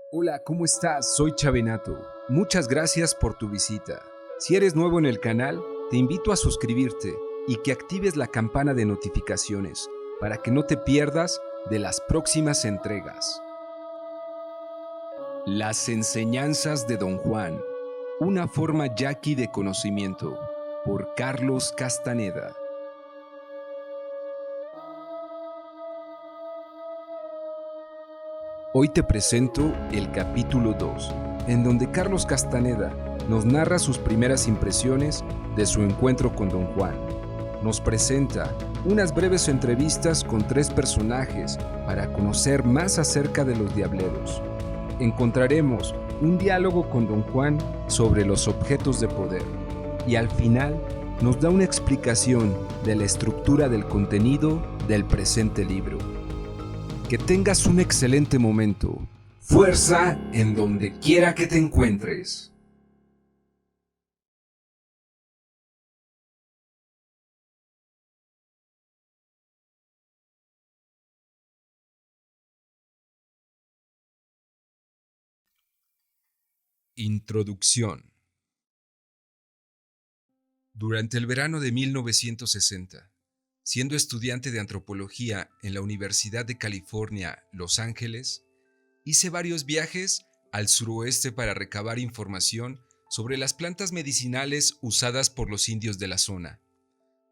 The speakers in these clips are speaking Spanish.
Hola, ¿cómo estás? Soy Chavenato. Muchas gracias por tu visita. Si eres nuevo en el canal, te invito a suscribirte y que actives la campana de notificaciones para que no te pierdas de las próximas entregas. Las enseñanzas de Don Juan, una forma yaqui de conocimiento, por Carlos Castaneda. Hoy te presento el capítulo 2, en donde Carlos Castaneda nos narra sus primeras impresiones de su encuentro con Don Juan. Nos presenta unas breves entrevistas con 3 personajes para conocer más acerca de los diableros. Encontraremos un diálogo con Don Juan sobre los objetos de poder y al final nos da una explicación de la estructura del contenido del presente libro. Que tengas un excelente momento. Fuerza en donde quiera que te encuentres. Introducción. Durante el verano de 1960, siendo estudiante de antropología en la Universidad de California, Los Ángeles, hice varios viajes al suroeste para recabar información sobre las plantas medicinales usadas por los indios de la zona.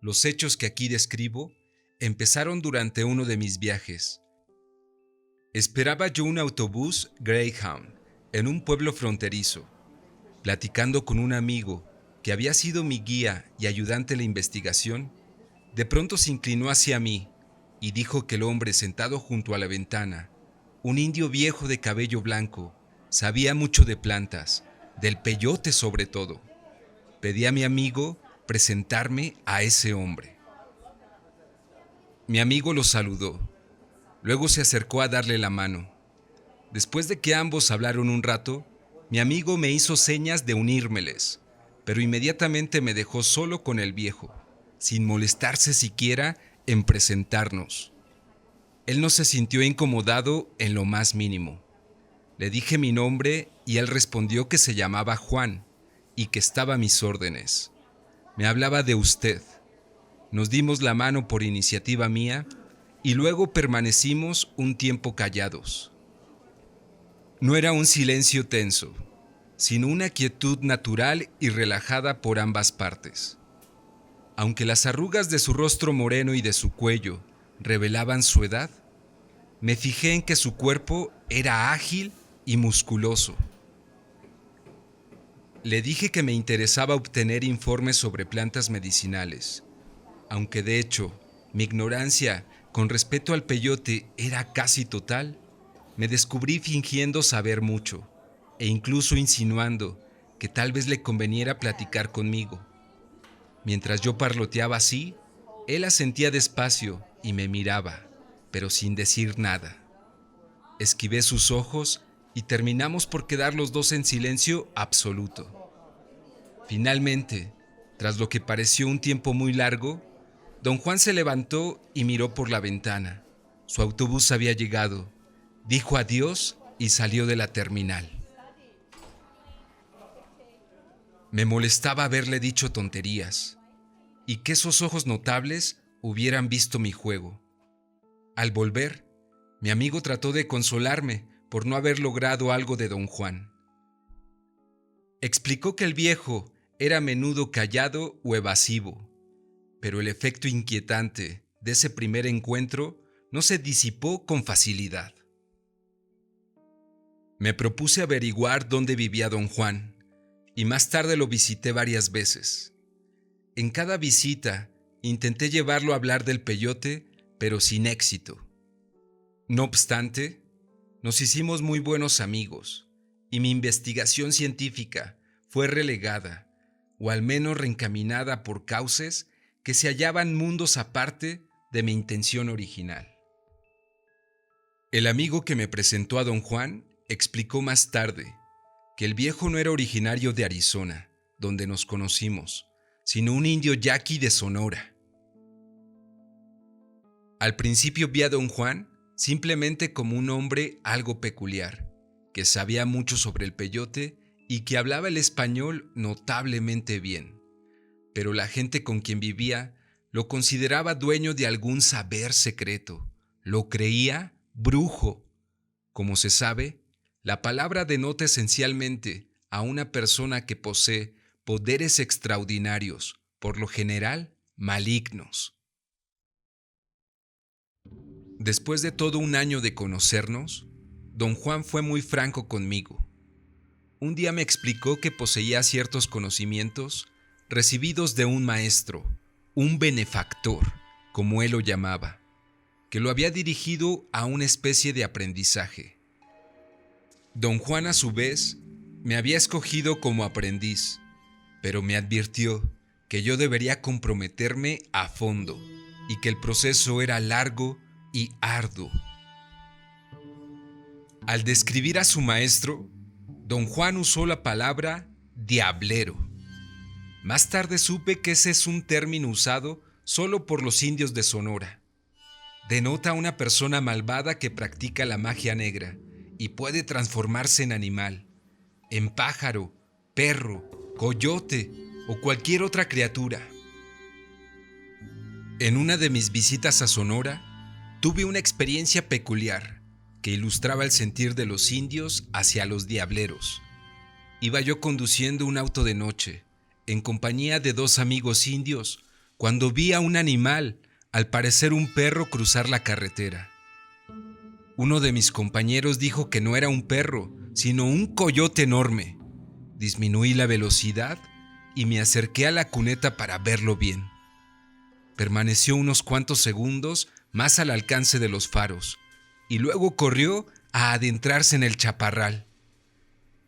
Los hechos que aquí describo empezaron durante uno de mis viajes. Esperaba yo un autobús Greyhound en un pueblo fronterizo. Platicando con un amigo que había sido mi guía y ayudante en la investigación, de pronto se inclinó hacia mí y dijo que el hombre sentado junto a la ventana, un indio viejo de cabello blanco, sabía mucho de plantas, del peyote sobre todo. Pedí a mi amigo presentarme a ese hombre. Mi amigo lo saludó. Luego se acercó a darle la mano. Después de que ambos hablaron un rato, mi amigo me hizo señas de unírmeles, pero inmediatamente me dejó solo con el viejo, sin molestarse siquiera en presentarnos. Él no se sintió incomodado en lo más mínimo. Le dije mi nombre y él respondió que se llamaba Juan y que estaba a mis órdenes. Me hablaba de usted. Nos dimos la mano por iniciativa mía y luego permanecimos un tiempo callados. No era un silencio tenso, sino una quietud natural y relajada por ambas partes. Aunque las arrugas de su rostro moreno y de su cuello revelaban su edad, me fijé en que su cuerpo era ágil y musculoso. Le dije que me interesaba obtener informes sobre plantas medicinales, aunque de hecho mi ignorancia con respecto al peyote era casi total. Me descubrí fingiendo saber mucho e incluso insinuando que tal vez le conveniera platicar conmigo. Mientras yo parloteaba así, él asentía despacio y me miraba, pero sin decir nada. Esquivé sus ojos y terminamos por quedar los dos en silencio absoluto. Finalmente, tras lo que pareció un tiempo muy largo, don Juan se levantó y miró por la ventana. Su autobús había llegado. Dijo adiós y salió de la terminal. Me molestaba haberle dicho tonterías y que esos ojos notables hubieran visto mi juego. Al volver, mi amigo trató de consolarme por no haber logrado algo de don Juan. Explicó que el viejo era a menudo callado o evasivo, pero el efecto inquietante de ese primer encuentro no se disipó con facilidad. Me propuse averiguar dónde vivía don Juan, y más tarde lo visité varias veces. En cada visita intenté llevarlo a hablar del peyote, pero sin éxito. No obstante, nos hicimos muy buenos amigos, y mi investigación científica fue relegada, o al menos reencaminada por cauces que se hallaban mundos aparte de mi intención original. El amigo que me presentó a don Juan explicó más tarde que el viejo no era originario de Arizona, donde nos conocimos, sino un indio yaqui de Sonora. Al principio vi a don Juan simplemente como un hombre algo peculiar, que sabía mucho sobre el peyote y que hablaba el español notablemente bien, pero la gente con quien vivía lo consideraba dueño de algún saber secreto, lo creía brujo. Como se sabe, la palabra denota esencialmente a una persona que posee poderes extraordinarios, por lo general malignos. Después de todo un año de conocernos, don Juan fue muy franco conmigo. Un día me explicó que poseía ciertos conocimientos recibidos de un maestro, un benefactor, como él lo llamaba, que lo había dirigido a una especie de aprendizaje. Don Juan, a su vez, me había escogido como aprendiz, pero me advirtió que yo debería comprometerme a fondo y que el proceso era largo y arduo. Al describir a su maestro, don Juan usó la palabra diablero. Más tarde supe que ese es un término usado solo por los indios de Sonora. Denota a una persona malvada que practica la magia negra y puede transformarse en animal, en pájaro, perro, coyote o cualquier otra criatura. En una de mis visitas a Sonora, tuve una experiencia peculiar que ilustraba el sentir de los indios hacia los diableros. Iba yo conduciendo un auto de noche, en compañía de dos amigos indios, cuando vi a un animal, al parecer un perro, cruzar la carretera. Uno de mis compañeros dijo que no era un perro, sino un coyote enorme. Disminuí la velocidad y me acerqué a la cuneta para verlo bien. Permaneció unos cuantos segundos más al alcance de los faros y luego corrió a adentrarse en el chaparral.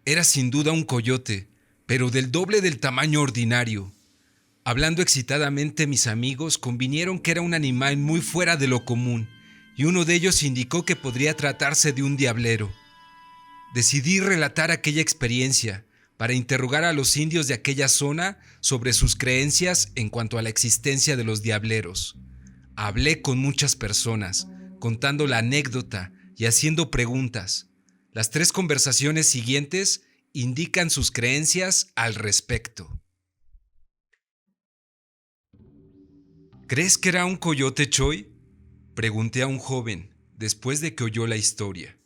Era sin duda un coyote, pero del doble del tamaño ordinario. Hablando excitadamente, mis amigos convinieron que era un animal muy fuera de lo común, y uno de ellos indicó que podría tratarse de un diablero. Decidí relatar aquella experiencia para interrogar a los indios de aquella zona sobre sus creencias en cuanto a la existencia de los diableros. Hablé con muchas personas, contando la anécdota y haciendo preguntas. Las 3 conversaciones siguientes indican sus creencias al respecto. ¿Crees que era un coyote, Choi?, pregunté a un joven después de que oyó la historia.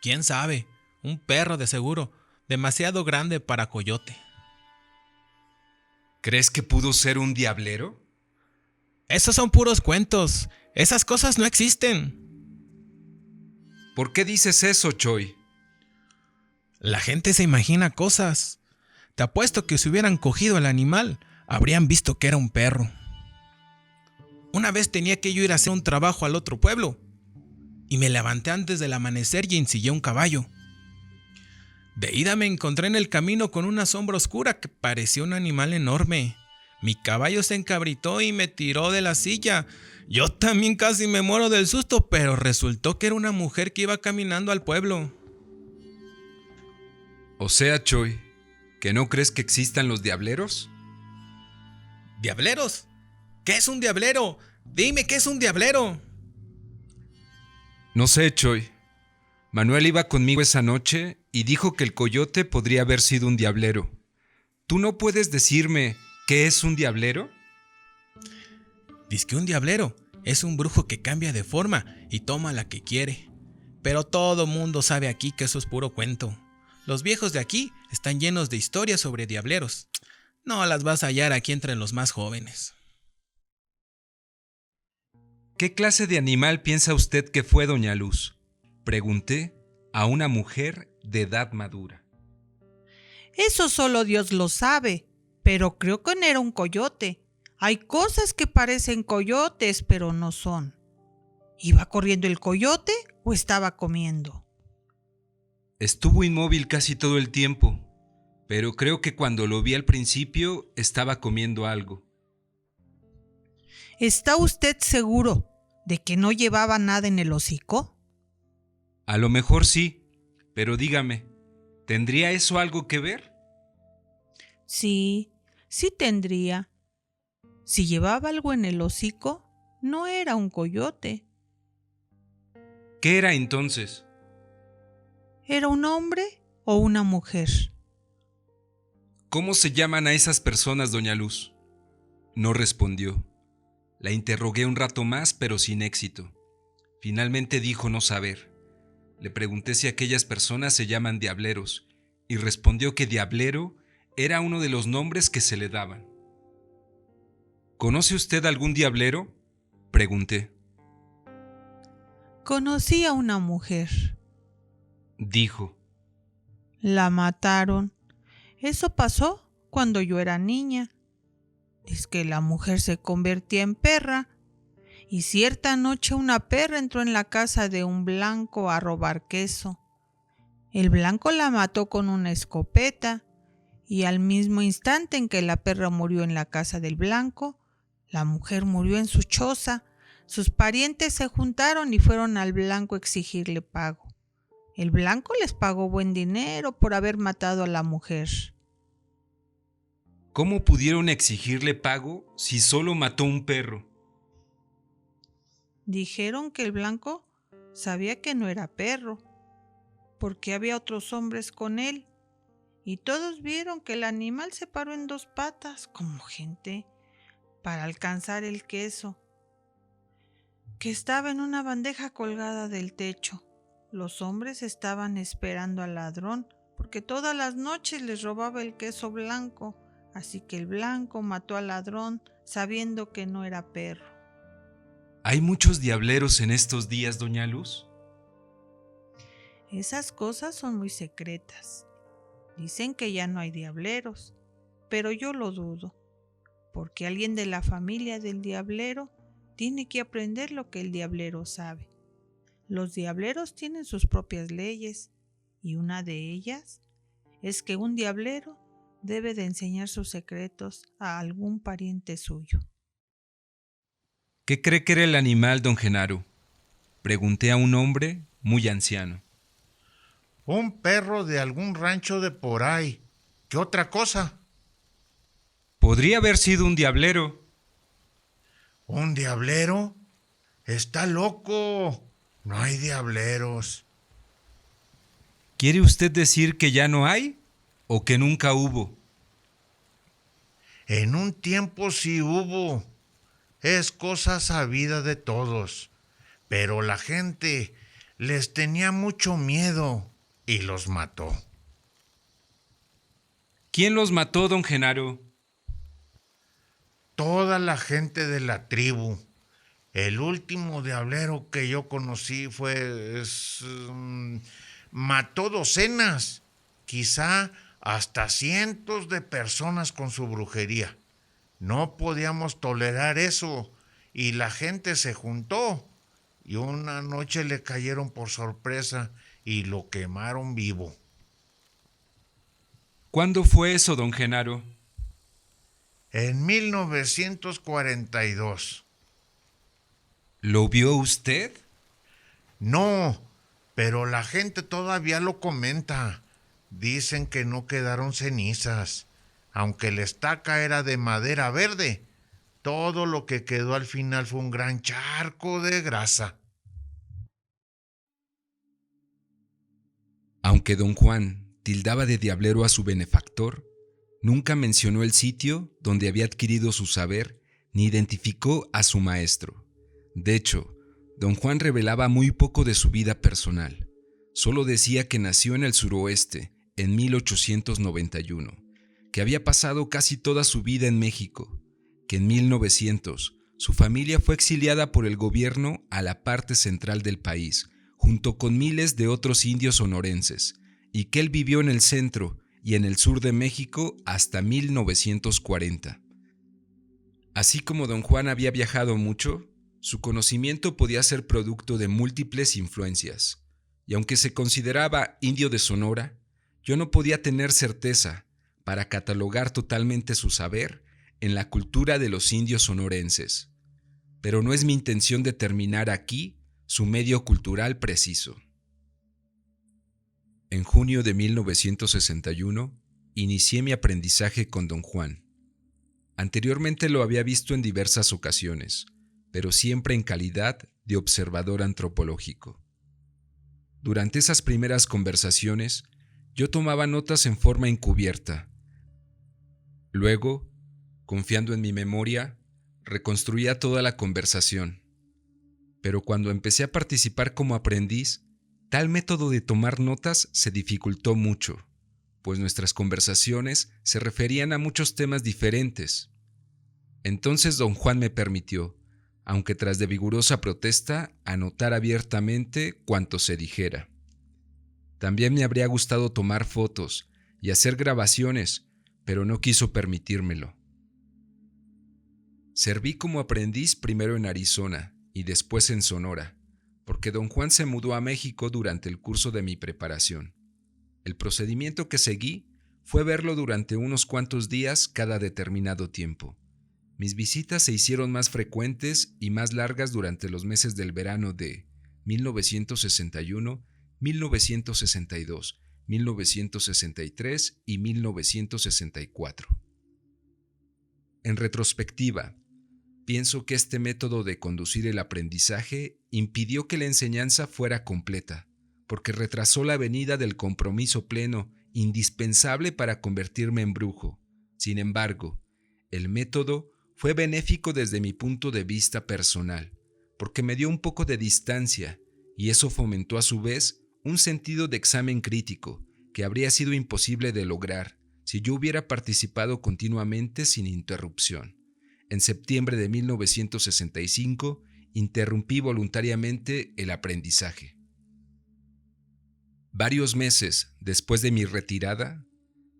¿Quién sabe? Un perro de seguro, demasiado grande para coyote. ¿Crees que pudo ser un diablero? Esos son puros cuentos. Esas cosas no existen. ¿Por qué dices eso, Choi? La gente se imagina cosas. Te apuesto que si hubieran cogido al animal, habrían visto que era un perro. Una vez tenía que yo ir a hacer un trabajo al otro pueblo, y me levanté antes del amanecer y ensillé un caballo. De ida me encontré en el camino con una sombra oscura que parecía un animal enorme. Mi caballo se encabritó y me tiró de la silla. Yo también casi me muero del susto, pero resultó que era una mujer que iba caminando al pueblo. O sea, Choi, ¿que no crees que existan los diableros? ¿Diableros? ¿Qué es un diablero? Dime, ¿qué es un diablero? No sé, Choi. Manuel iba conmigo esa noche y dijo que el coyote podría haber sido un diablero. ¿Tú no puedes decirme qué es un diablero? Dice que un diablero es un brujo que cambia de forma y toma la que quiere. Pero todo mundo sabe aquí que eso es puro cuento. Los viejos de aquí están llenos de historias sobre diableros. No las vas a hallar aquí entre los más jóvenes. ¿Qué clase de animal piensa usted que fue doña Luz?, pregunté a una mujer de edad madura. Eso solo Dios lo sabe, pero creo que no era un coyote. Hay cosas que parecen coyotes, pero no son. ¿Iba corriendo el coyote o estaba comiendo? Estuvo inmóvil casi todo el tiempo, pero creo que cuando lo vi al principio estaba comiendo algo. ¿Está usted seguro de que no llevaba nada en el hocico? A lo mejor sí, pero dígame, ¿tendría eso algo que ver? Sí, sí tendría. Si llevaba algo en el hocico, no era un coyote. ¿Qué era entonces? ¿Era un hombre o una mujer? ¿Cómo se llaman a esas personas, doña Luz? No respondió. La interrogué un rato más, pero sin éxito. Finalmente dijo no saber. Le pregunté si aquellas personas se llaman diableros, y respondió que diablero era uno de los nombres que se le daban. ¿Conoce usted algún diablero?, pregunté. Conocí a una mujer. Dijo. La mataron. Eso pasó cuando yo era niña. Es que la mujer se convertía en perra, y cierta noche una perra entró en la casa de un blanco a robar queso. El blanco la mató con una escopeta, y al mismo instante en que la perra murió en la casa del blanco, la mujer murió en su choza. Sus parientes se juntaron y fueron al blanco a exigirle pago. El blanco les pagó buen dinero por haber matado a la mujer. ¿Cómo pudieron exigirle pago si solo mató un perro? Dijeron que el blanco sabía que no era perro, porque había otros hombres con él, y todos vieron que el animal se paró en dos patas, como gente, para alcanzar el queso, que estaba en una bandeja colgada del techo. Los hombres estaban esperando al ladrón, porque todas las noches les robaba el queso blanco, así que el blanco mató al ladrón sabiendo que no era perro. ¿Hay muchos diableros en estos días, doña Luz? Esas cosas son muy secretas. Dicen que ya no hay diableros, pero yo lo dudo, porque alguien de la familia del diablero tiene que aprender lo que el diablero sabe. Los diableros tienen sus propias leyes, y una de ellas es que un diablero debe de enseñar sus secretos a algún pariente suyo. ¿Qué cree que era el animal, don Genaro?, pregunté a un hombre muy anciano. Un perro de algún rancho de por ahí. ¿Qué otra cosa? Podría haber sido un diablero. ¿Un diablero? ¡Está loco! No hay diableros. ¿Quiere usted decir que ya no hay o que nunca hubo? En un tiempo sí hubo. Es cosa sabida de todos. Pero la gente les tenía mucho miedo y los mató. ¿Quién los mató, don Genaro? Toda la gente de la tribu. El último diablero que yo conocí mató docenas, quizá hasta cientos de personas con su brujería. No podíamos tolerar eso y la gente se juntó y una noche le cayeron por sorpresa y lo quemaron vivo. ¿Cuándo fue eso, don Genaro? En 1942. ¿Lo vio usted? No, pero la gente todavía lo comenta. Dicen que no quedaron cenizas. Aunque la estaca era de madera verde, todo lo que quedó al final fue un gran charco de grasa. Aunque don Juan tildaba de diablero a su benefactor, nunca mencionó el sitio donde había adquirido su saber ni identificó a su maestro. De hecho, don Juan revelaba muy poco de su vida personal. Solo decía que nació en el suroeste en 1891, que había pasado casi toda su vida en México, que en 1900 su familia fue exiliada por el gobierno a la parte central del país, junto con miles de otros indios sonorenses, y que él vivió en el centro y en el sur de México hasta 1940. Así como don Juan había viajado mucho, su conocimiento podía ser producto de múltiples influencias, y aunque se consideraba indio de Sonora, yo no podía tener certeza para catalogar totalmente su saber en la cultura de los indios sonorenses. Pero no es mi intención determinar aquí su medio cultural preciso. En junio de 1961, inicié mi aprendizaje con don Juan. Anteriormente lo había visto en diversas ocasiones, pero siempre en calidad de observador antropológico. Durante esas primeras conversaciones, yo tomaba notas en forma encubierta. Luego, confiando en mi memoria, reconstruía toda la conversación. Pero cuando empecé a participar como aprendiz, tal método de tomar notas se dificultó mucho, pues nuestras conversaciones se referían a muchos temas diferentes. Entonces don Juan me permitió, aunque tras de vigorosa protesta, anotar abiertamente cuanto se dijera. También me habría gustado tomar fotos y hacer grabaciones, pero no quiso permitírmelo. Serví como aprendiz primero en Arizona y después en Sonora, porque don Juan se mudó a México durante el curso de mi preparación. El procedimiento que seguí fue verlo durante unos cuantos días cada determinado tiempo. Mis visitas se hicieron más frecuentes y más largas durante los meses del verano de 1961, 1962, 1963 y 1964. En retrospectiva, pienso que este método de conducir el aprendizaje impidió que la enseñanza fuera completa, porque retrasó la venida del compromiso pleno indispensable para convertirme en brujo. Sin embargo, el método fue benéfico desde mi punto de vista personal, porque me dio un poco de distancia y eso fomentó a su vez un sentido de examen crítico que habría sido imposible de lograr si yo hubiera participado continuamente sin interrupción. En septiembre de 1965, interrumpí voluntariamente el aprendizaje. Varios meses después de mi retirada,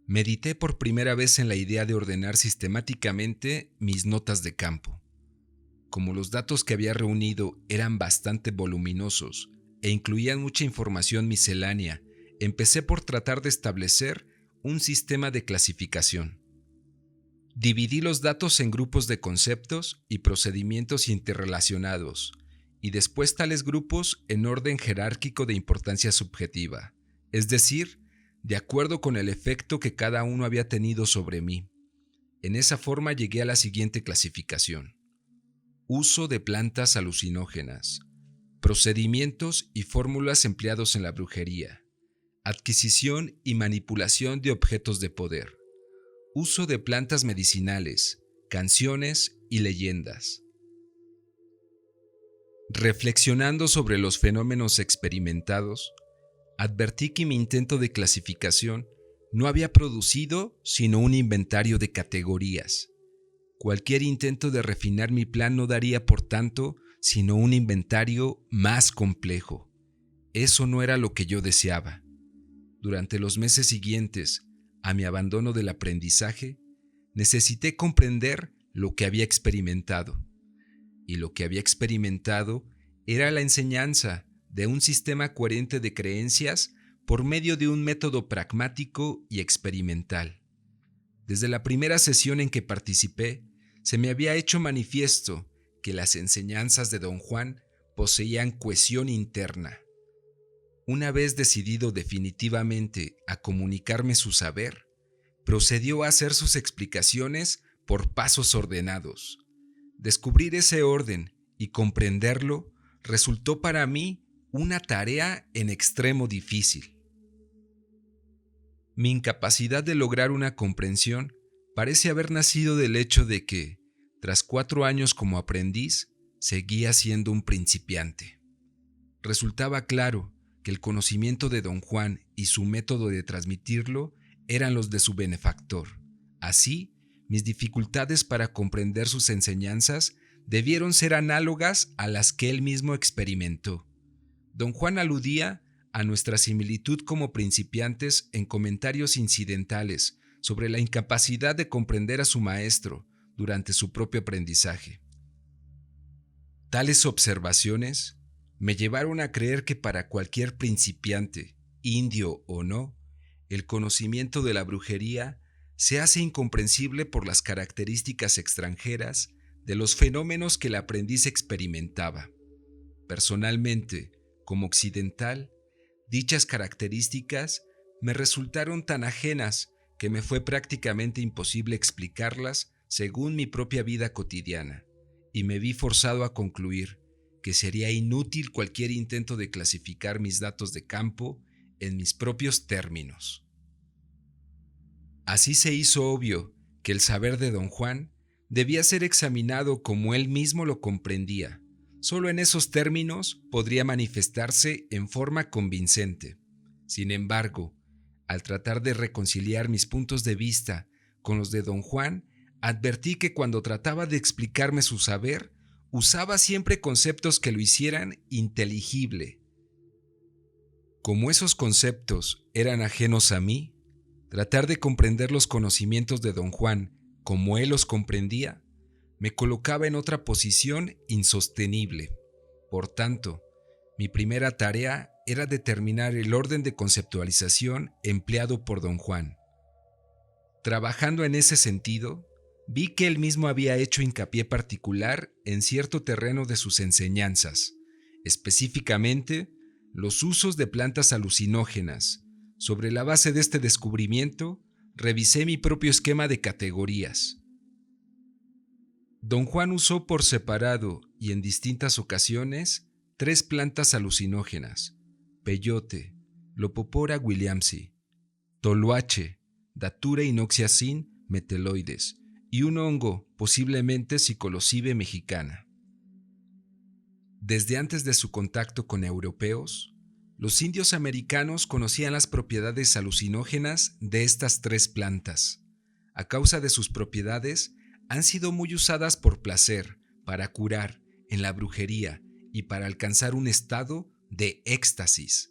medité por primera vez en la idea de ordenar sistemáticamente mis notas de campo. Como los datos que había reunido eran bastante voluminosos e incluían mucha información miscelánea, empecé por tratar de establecer un sistema de clasificación. Dividí los datos en grupos de conceptos y procedimientos interrelacionados, y después tales grupos en orden jerárquico de importancia subjetiva, es decir, de acuerdo con el efecto que cada uno había tenido sobre mí. En esa forma llegué a la siguiente clasificación: uso de plantas alucinógenas, procedimientos y fórmulas empleados en la brujería, adquisición y manipulación de objetos de poder, uso de plantas medicinales, canciones y leyendas. Reflexionando sobre los fenómenos experimentados, advertí que mi intento de clasificación no había producido sino un inventario de categorías. Cualquier intento de refinar mi plan no daría, por tanto, sino un inventario más complejo. Eso no era lo que yo deseaba. Durante los meses siguientes a mi abandono del aprendizaje, necesité comprender lo que había experimentado. Y lo que había experimentado era la enseñanza de un sistema coherente de creencias por medio de un método pragmático y experimental. Desde la primera sesión en que participé, se me había hecho manifiesto que las enseñanzas de don Juan poseían cohesión interna. Una vez decidido definitivamente a comunicarme su saber, procedió a hacer sus explicaciones por pasos ordenados. Descubrir ese orden y comprenderlo resultó para mí una tarea en extremo difícil. Mi incapacidad de lograr una comprensión parece haber nacido del hecho de que, tras 4 años como aprendiz, seguía siendo un principiante. Resultaba claro que el conocimiento de don Juan y su método de transmitirlo eran los de su benefactor. Así, mis dificultades para comprender sus enseñanzas debieron ser análogas a las que él mismo experimentó. Don Juan aludía a nuestra similitud como principiantes en comentarios incidentales sobre la incapacidad de comprender a su maestro durante su propio aprendizaje. Tales observaciones me llevaron a creer que para cualquier principiante, indio o no, el conocimiento de la brujería se hace incomprensible por las características extranjeras de los fenómenos que el aprendiz experimentaba. Personalmente, como occidental, dichas características me resultaron tan ajenas que me fue prácticamente imposible explicarlas según mi propia vida cotidiana, y me vi forzado a concluir que sería inútil cualquier intento de clasificar mis datos de campo en mis propios términos. Así se hizo obvio que el saber de don Juan debía ser examinado como él mismo lo comprendía. Solo en esos términos podría manifestarse en forma convincente. Sin embargo, al tratar de reconciliar mis puntos de vista con los de don Juan, advertí que cuando trataba de explicarme su saber, usaba siempre conceptos que lo hicieran inteligible. Como esos conceptos eran ajenos a mí, tratar de comprender los conocimientos de don Juan como él los comprendía, me colocaba en otra posición insostenible. Por tanto, mi primera tarea era determinar el orden de conceptualización empleado por don Juan. Trabajando en ese sentido, vi que él mismo había hecho hincapié particular en cierto terreno de sus enseñanzas, específicamente los usos de plantas alucinógenas. Sobre la base de este descubrimiento, revisé mi propio esquema de categorías. Don Juan usó por separado y en distintas ocasiones 3 plantas alucinógenas: peyote, Lopopora williamsi, toloache, Datura inoxiacin meteloides y un hongo, posiblemente Psilocibe mexicana. Desde antes de su contacto con europeos, los indios americanos conocían las propiedades alucinógenas de estas 3 plantas. A causa de sus propiedades, han sido muy usadas por placer, para curar, en la brujería y para alcanzar un estado de éxtasis.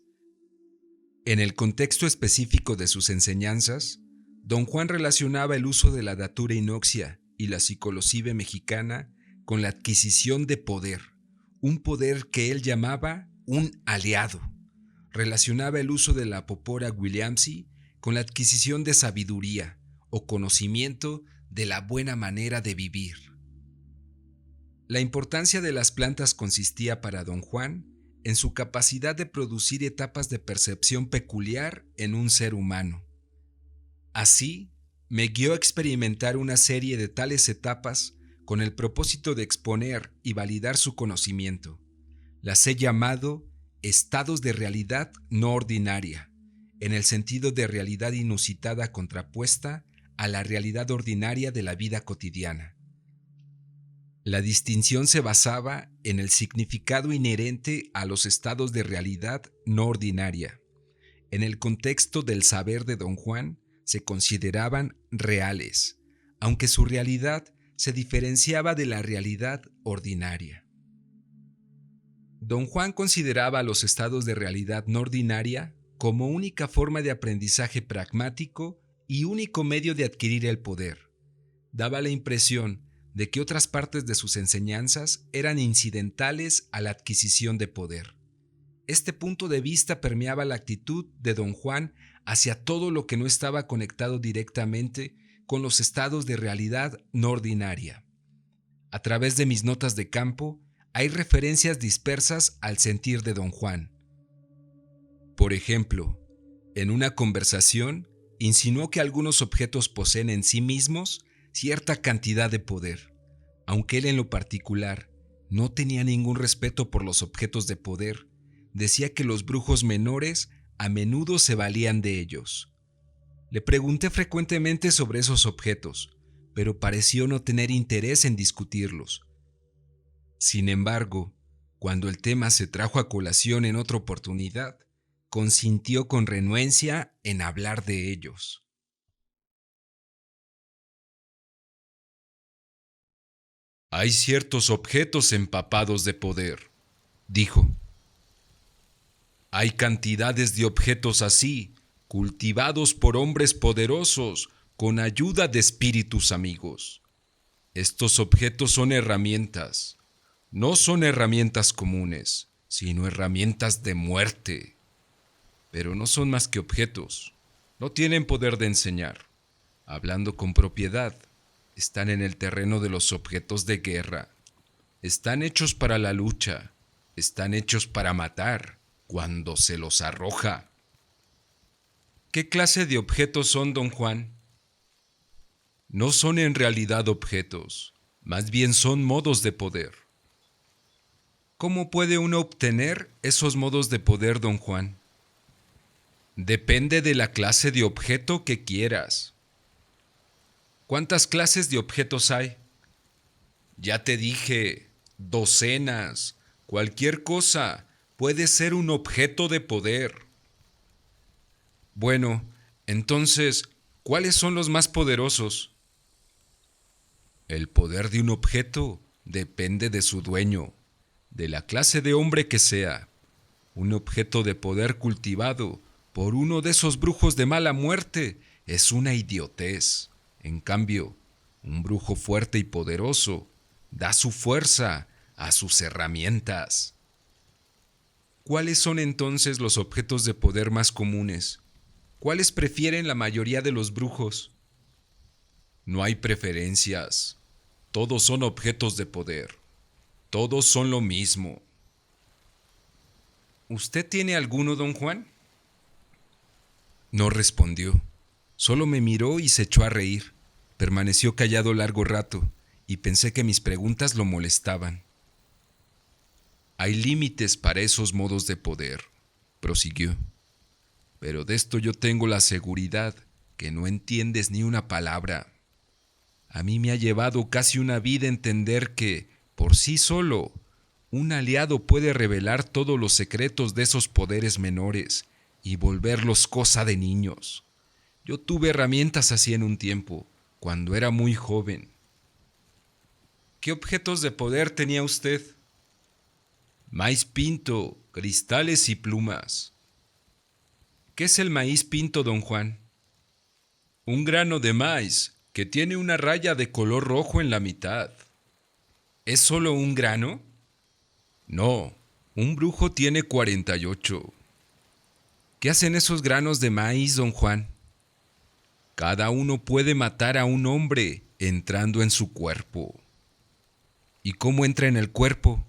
En el contexto específico de sus enseñanzas, don Juan relacionaba el uso de la Datura inoxia y la Psilocibe mexicana con la adquisición de poder, un poder que él llamaba un aliado. Relacionaba el uso de la Lopopora williamsi con la adquisición de sabiduría o conocimiento de la buena manera de vivir. La importancia de las plantas consistía para don Juan en su capacidad de producir etapas de percepción peculiar en un ser humano. Así, me guió a experimentar una serie de tales etapas con el propósito de exponer y validar su conocimiento. Las he llamado estados de realidad no ordinaria, en el sentido de realidad inusitada contrapuesta a la realidad ordinaria de la vida cotidiana. La distinción se basaba en el significado inherente a los estados de realidad no ordinaria. En el contexto del saber de don Juan, se consideraban reales, aunque su realidad se diferenciaba de la realidad ordinaria. Don Juan consideraba los estados de realidad no ordinaria como única forma de aprendizaje pragmático y único medio de adquirir el poder. Daba la impresión de que otras partes de sus enseñanzas eran incidentales a la adquisición de poder. Este punto de vista permeaba la actitud de don Juan hacia todo lo que no estaba conectado directamente con los estados de realidad no ordinaria. A través de mis notas de campo hay referencias dispersas al sentir de don Juan. Por ejemplo, en una conversación insinuó que algunos objetos poseen en sí mismos cierta cantidad de poder, aunque él en lo particular no tenía ningún respeto por los objetos de poder. Decía que los brujos menores a menudo se valían de ellos. Le pregunté frecuentemente sobre esos objetos, pero pareció no tener interés en discutirlos. Sin embargo, cuando el tema se trajo a colación en otra oportunidad, consintió con renuencia en hablar de ellos. Hay ciertos objetos empapados de poder, dijo. Hay cantidades de objetos así, cultivados por hombres poderosos con ayuda de espíritus amigos. Estos objetos son herramientas. No son herramientas comunes, sino herramientas de muerte. Pero no son más que objetos. No tienen poder de enseñar. Hablando con propiedad, están en el terreno de los objetos de guerra. Están hechos para la lucha. Están hechos para matar cuando se los arroja. ¿Qué clase de objetos son, don Juan? No son en realidad objetos, más bien son modos de poder. ¿Cómo puede uno obtener esos modos de poder, don Juan? Depende de la clase de objeto que quieras. ¿Cuántas clases de objetos hay? Ya te dije, docenas. Cualquier cosa puede ser un objeto de poder. Bueno, entonces, ¿cuáles son los más poderosos? El poder de un objeto depende de su dueño, de la clase de hombre que sea. Un objeto de poder cultivado por uno de esos brujos de mala muerte es una idiotez. En cambio, un brujo fuerte y poderoso da su fuerza a sus herramientas. ¿Cuáles son entonces los objetos de poder más comunes? ¿Cuáles prefieren la mayoría de los brujos? No hay preferencias. Todos son objetos de poder. Todos son lo mismo. ¿Usted tiene alguno, don Juan? No respondió. Solo me miró y se echó a reír. Permaneció callado largo rato y pensé que mis preguntas lo molestaban. Hay límites para esos modos de poder, prosiguió. Pero de esto yo tengo la seguridad que no entiendes ni una palabra. A mí me ha llevado casi una vida entender que, por sí solo, un aliado puede revelar todos los secretos de esos poderes menores y volverlos cosa de niños. Yo tuve herramientas así en un tiempo, cuando era muy joven. ¿Qué objetos de poder tenía usted? Maíz pinto, cristales y plumas. ¿Qué es el maíz pinto, don Juan? Un grano de maíz que tiene una raya de color rojo en la mitad. ¿Es solo un grano? No, un brujo tiene 48. ¿Qué hacen esos granos de maíz, don Juan? Cada uno puede matar a un hombre entrando en su cuerpo. ¿Y cómo entra en el cuerpo?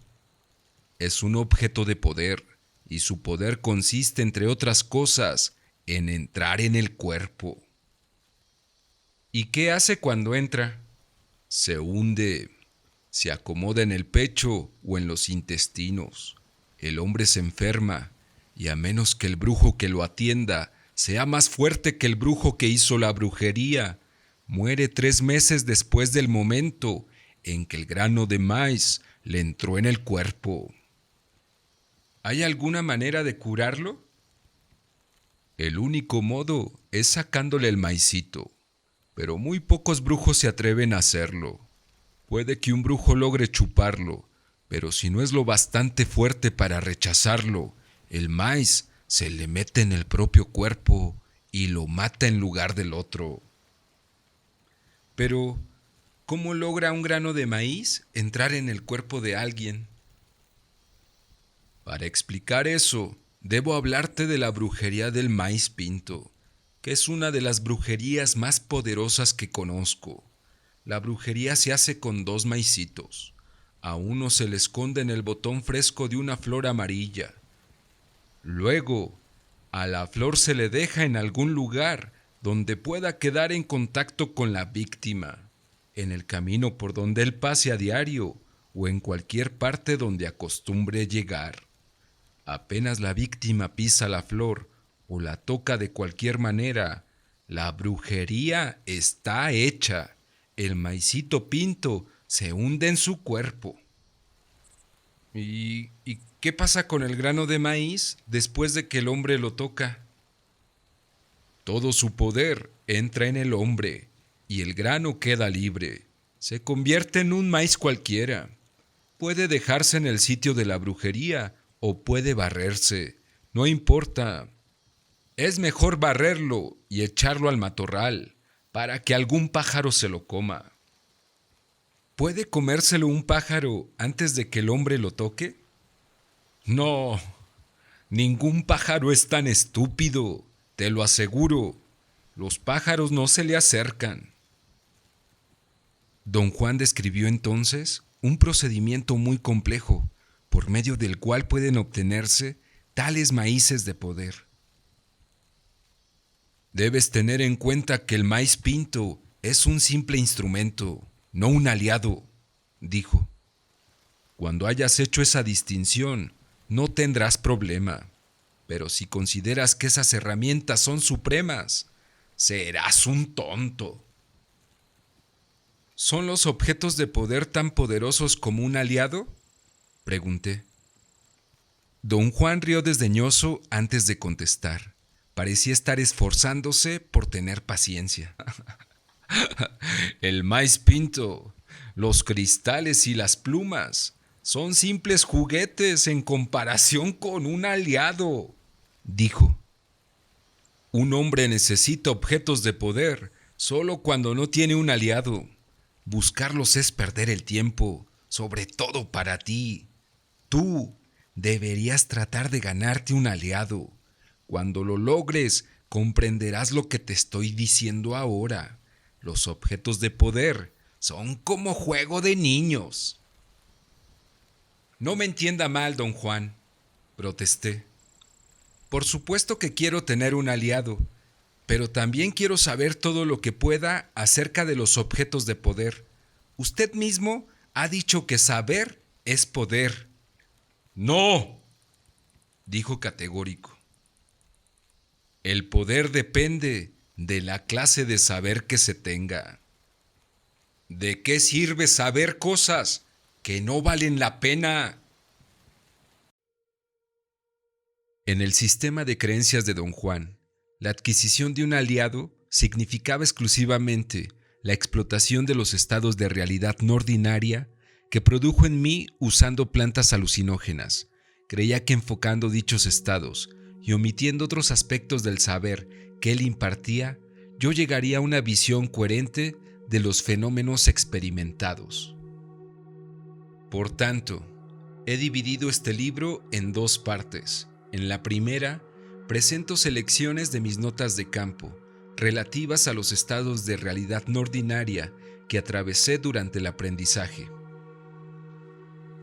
Es un objeto de poder, y su poder consiste, entre otras cosas, en entrar en el cuerpo. ¿Y qué hace cuando entra? Se hunde, se acomoda en el pecho o en los intestinos. El hombre se enferma, y a menos que el brujo que lo atienda sea más fuerte que el brujo que hizo la brujería, muere 3 meses después del momento en que el grano de maíz le entró en el cuerpo. ¿Hay alguna manera de curarlo? El único modo es sacándole el maicito, pero muy pocos brujos se atreven a hacerlo. Puede que un brujo logre chuparlo, pero si no es lo bastante fuerte para rechazarlo, el maíz se le mete en el propio cuerpo y lo mata en lugar del otro. Pero, ¿cómo logra un grano de maíz entrar en el cuerpo de alguien? Para explicar eso, debo hablarte de la brujería del maíz pinto, que es una de las brujerías más poderosas que conozco. La brujería se hace con 2 maicitos. A uno se le esconde en el botón fresco de una flor amarilla. Luego, a la flor se le deja en algún lugar donde pueda quedar en contacto con la víctima, en el camino por donde él pase a diario o en cualquier parte donde acostumbre llegar. Apenas la víctima pisa la flor o la toca de cualquier manera, la brujería está hecha. El maicito pinto se hunde en su cuerpo. ¿Y qué pasa con el grano de maíz después de que el hombre lo toca? Todo su poder entra en el hombre y el grano queda libre. Se convierte en un maíz cualquiera. Puede dejarse en el sitio de la brujería o puede barrerse. No importa. Es mejor barrerlo y echarlo al matorral para que algún pájaro se lo coma. ¿Puede comérselo un pájaro antes de que el hombre lo toque? No, ningún pájaro es tan estúpido, te lo aseguro. Los pájaros no se le acercan. Don Juan describió entonces un procedimiento muy complejo, por medio del cual pueden obtenerse tales maíces de poder. Debes tener en cuenta que el maíz pinto es un simple instrumento, no un aliado, dijo. Cuando hayas hecho esa distinción, no tendrás problema. Pero si consideras que esas herramientas son supremas, serás un tonto. ¿Son los objetos de poder tan poderosos como un aliado?, pregunté. Don Juan rió desdeñoso antes de contestar. Parecía estar esforzándose por tener paciencia. El maíz pinto, los cristales y las plumas son simples juguetes en comparación con un aliado, dijo. Un hombre necesita objetos de poder solo cuando no tiene un aliado. Buscarlos es perder el tiempo, sobre todo para ti. Tú deberías tratar de ganarte un aliado. Cuando lo logres, comprenderás lo que te estoy diciendo ahora. Los objetos de poder son como juego de niños. No me entienda mal, don Juan, protesté. Por supuesto que quiero tener un aliado, pero también quiero saber todo lo que pueda acerca de los objetos de poder. Usted mismo ha dicho que saber es poder. ¡No!, dijo categórico. El poder depende de la clase de saber que se tenga. ¿De qué sirve saber cosas que no valen la pena? En el sistema de creencias de don Juan, la adquisición de un aliado significaba exclusivamente la explotación de los estados de realidad no ordinaria que produjo en mí usando plantas alucinógenas. Creía que enfocando dichos estados y omitiendo otros aspectos del saber que él impartía, yo llegaría a una visión coherente de los fenómenos experimentados. Por tanto, he dividido este libro en dos partes. En la primera, presento selecciones de mis notas de campo relativas a los estados de realidad no ordinaria que atravesé durante el aprendizaje.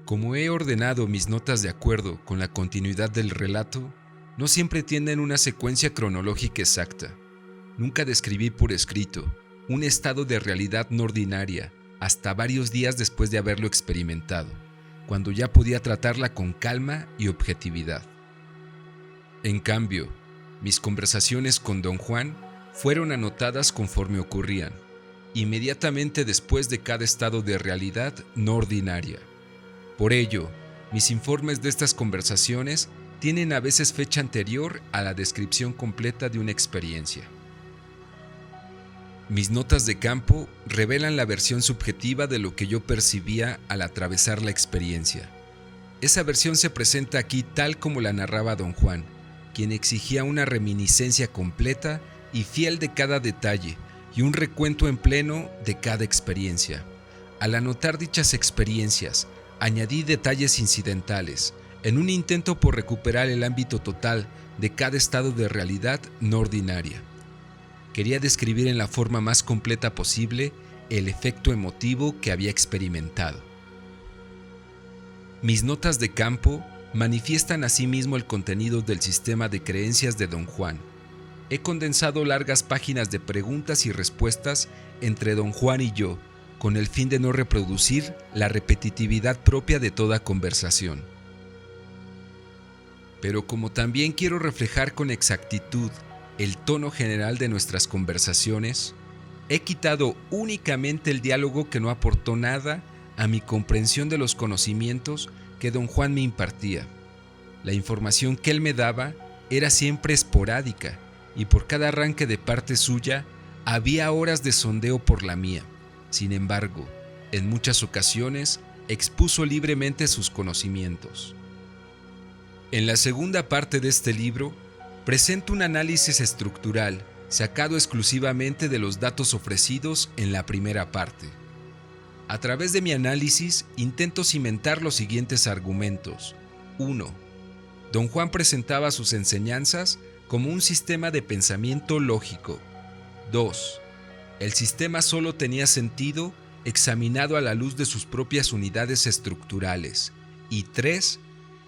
Como he ordenado mis notas de acuerdo con la continuidad del relato, no siempre tienen una secuencia cronológica exacta. Nunca describí por escrito un estado de realidad no ordinaria hasta varios días después de haberlo experimentado, cuando ya podía tratarla con calma y objetividad. En cambio, mis conversaciones con don Juan fueron anotadas conforme ocurrían, inmediatamente después de cada estado de realidad no ordinaria. Por ello, mis informes de estas conversaciones tienen a veces fecha anterior a la descripción completa de una experiencia. Mis notas de campo revelan la versión subjetiva de lo que yo percibía al atravesar la experiencia. Esa versión se presenta aquí tal como la narraba don Juan, quien exigía una reminiscencia completa y fiel de cada detalle y un recuento en pleno de cada experiencia. Al anotar dichas experiencias, añadí detalles incidentales, en un intento por recuperar el ámbito total de cada estado de realidad no ordinaria. Quería describir en la forma más completa posible el efecto emotivo que había experimentado. Mis notas de campo manifiestan asimismo el contenido del sistema de creencias de don Juan. He condensado largas páginas de preguntas y respuestas entre don Juan y yo, con el fin de no reproducir la repetitividad propia de toda conversación. Pero como también quiero reflejar con exactitud el tono general de nuestras conversaciones, he quitado únicamente el diálogo que no aportó nada a mi comprensión de los conocimientos que don Juan me impartía. La información que él me daba era siempre esporádica y por cada arranque de parte suya había horas de sondeo por la mía. Sin embargo, en muchas ocasiones expuso libremente sus conocimientos. En la segunda parte de este libro, presento un análisis estructural sacado exclusivamente de los datos ofrecidos en la primera parte. A través de mi análisis, intento cimentar los siguientes argumentos. 1. Don Juan presentaba sus enseñanzas como un sistema de pensamiento lógico. 2. El sistema solo tenía sentido examinado a la luz de sus propias unidades estructurales. Y 3.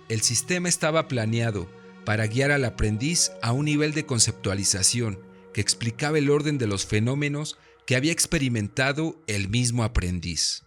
El sistema estaba planeado para guiar al aprendiz a un nivel de conceptualización que explicaba el orden de los fenómenos que había experimentado el mismo aprendiz.